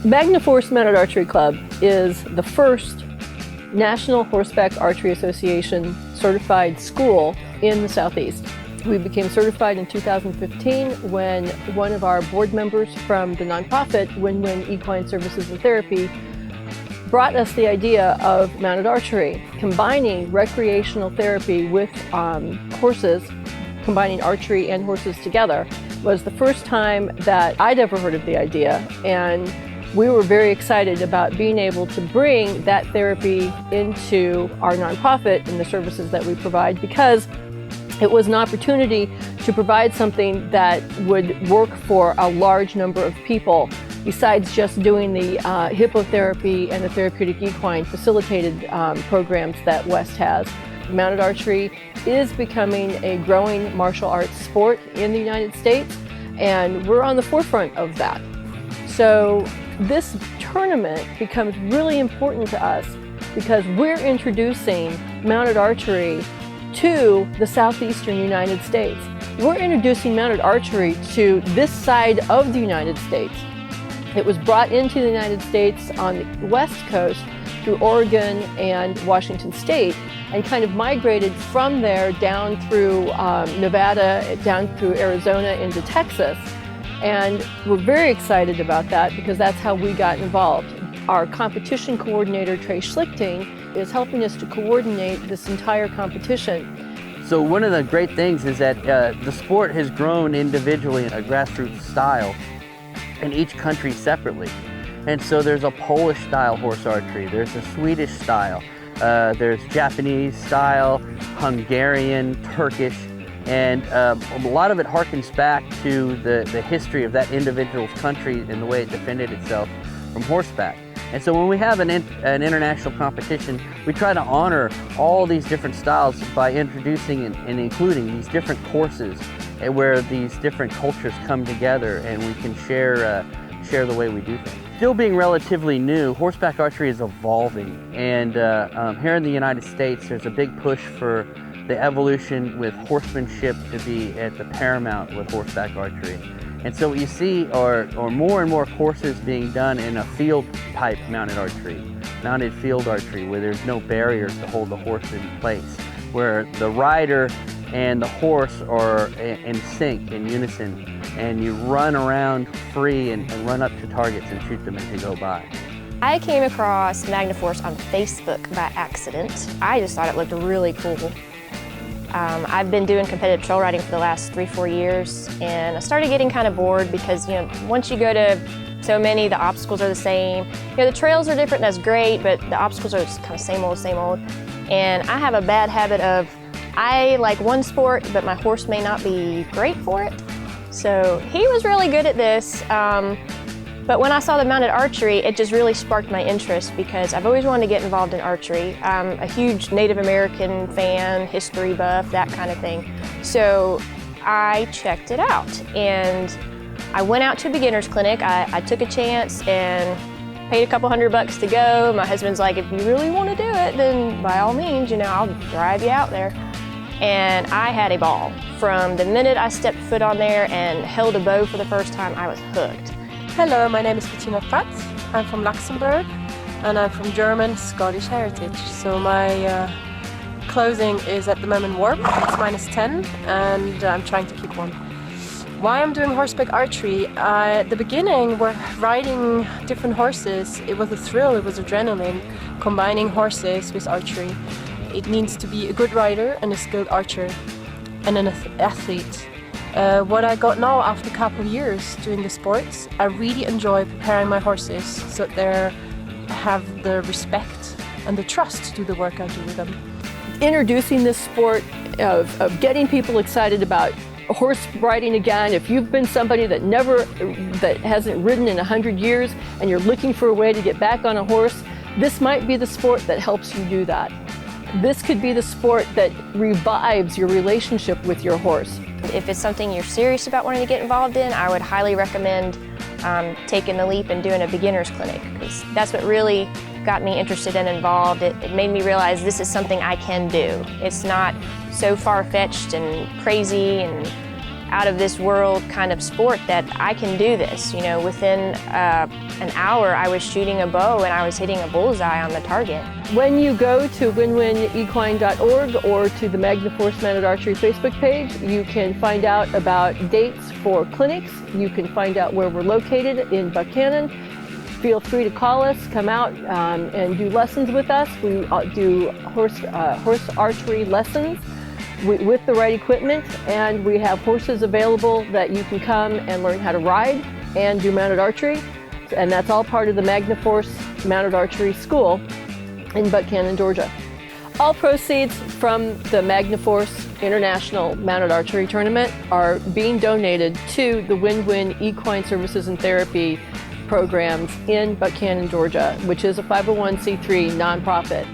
Magna Force Mounted Archery Club is the first National Horseback Archery Association certified school in the Southeast. We became certified in 2015 when one of our board members from the nonprofit Win-Win Equine Services and Therapy brought us the idea of mounted archery, combining recreational therapy with horses, combining archery and horses together. Was the first time that I'd ever heard of the idea, and we were very excited about being able to bring that therapy into our nonprofit and the services that we provide, because it was an opportunity to provide something that would work for a large number of people, besides just doing the hippotherapy and the therapeutic equine facilitated programs that West has. Mounted archery is becoming a growing martial arts sport in the United States, and we're on the forefront of that. So this tournament becomes really important to us because we're introducing mounted archery to the southeastern United States. We're introducing mounted archery to this side of the United States. It was brought into the United States on the West Coast through Oregon and Washington State, and kind of migrated from there down through Nevada, down through Arizona into Texas. And we're very excited about that because that's how we got involved. Our competition coordinator, Trey Schlichting, is helping us to coordinate this entire competition. So one of the great things is that the sport has grown individually in a grassroots style in each country separately. And so there's a Polish style horse archery, there's a Swedish style, there's Japanese style, Hungarian, Turkish, and a lot of it harkens back to the history of that individual's country and the way it defended itself from horseback. And so when we have an international competition, we try to honor all these different styles by introducing and including these different courses where these different cultures come together and we can share the way we do things. Still being relatively new, horseback archery is evolving, and here in the United States there's a big push for the evolution with horsemanship to be at the paramount with horseback archery. And so what you see are more and more courses being done in a field type mounted archery, mounted field archery, where there's no barriers to hold the horse in place, where the rider and the horse are in sync, in unison, and you run around free and run up to targets and shoot them as you go by. I came across Magna Force on Facebook by accident. I just thought it looked really cool. I've been doing competitive trail riding for the last 3-4 years, and I started getting kind of bored because, once you go to so many, the obstacles are the same. The trails are different, that's great, but the obstacles are just kind of same old. And I have a bad habit of, I like one sport, but my horse may not be great for it. So he was really good at this. But when I saw the mounted archery, it just really sparked my interest because I've always wanted to get involved in archery. I'm a huge Native American fan, history buff, that kind of thing. So I checked it out, and I went out to a beginner's clinic. I took a chance and paid a couple $100 to go. My husband's like, if you really want to do it, then by all means, I'll drive you out there. And I had a ball. From the minute I stepped foot on there and held a bow for the first time, I was hooked. Hello, my name is Bettina Pratt. I'm from Luxembourg, and I'm from German Scottish heritage. So my clothing is at the moment warm. It's -10, and I'm trying to keep warm. Why I'm doing horseback archery? At the beginning, we're riding different horses. It was a thrill, it was adrenaline, combining horses with archery. It needs to be a good rider and a skilled archer and an athlete. What I got now after a couple of years doing the sports, I really enjoy preparing my horses so that they have the respect and the trust to do the work I do with them. Introducing this sport of getting people excited about horse riding again. If you've been somebody that hasn't ridden in 100 years and you're looking for a way to get back on a horse, this might be the sport that helps you do that. This could be the sport that revives your relationship with your horse. If it's something you're serious about wanting to get involved in, I would highly recommend taking the leap and doing a beginner's clinic, because that's what really got me interested and involved. It made me realize this is something I can do. It's not so far-fetched and crazy, and out of this world kind of sport that I can do this. You know, within an hour I was shooting a bow and I was hitting a bullseye on the target. When you go to winwinequine.org or to the Magnaforce Mounted Archery Facebook page, you can find out about dates for clinics. You can find out where we're located in Buchanan. Feel free to call us, come out and do lessons with us. We do horse archery lessons with the right equipment, and we have horses available that you can come and learn how to ride and do mounted archery. And that's all part of the Magnaforce Mounted Archery School in Buchanan, Georgia. All proceeds from the Magnaforce International Mounted Archery Tournament are being donated to the Win-Win Equine Services and Therapy programs in Buchanan, Georgia, which is a 501c3 nonprofit.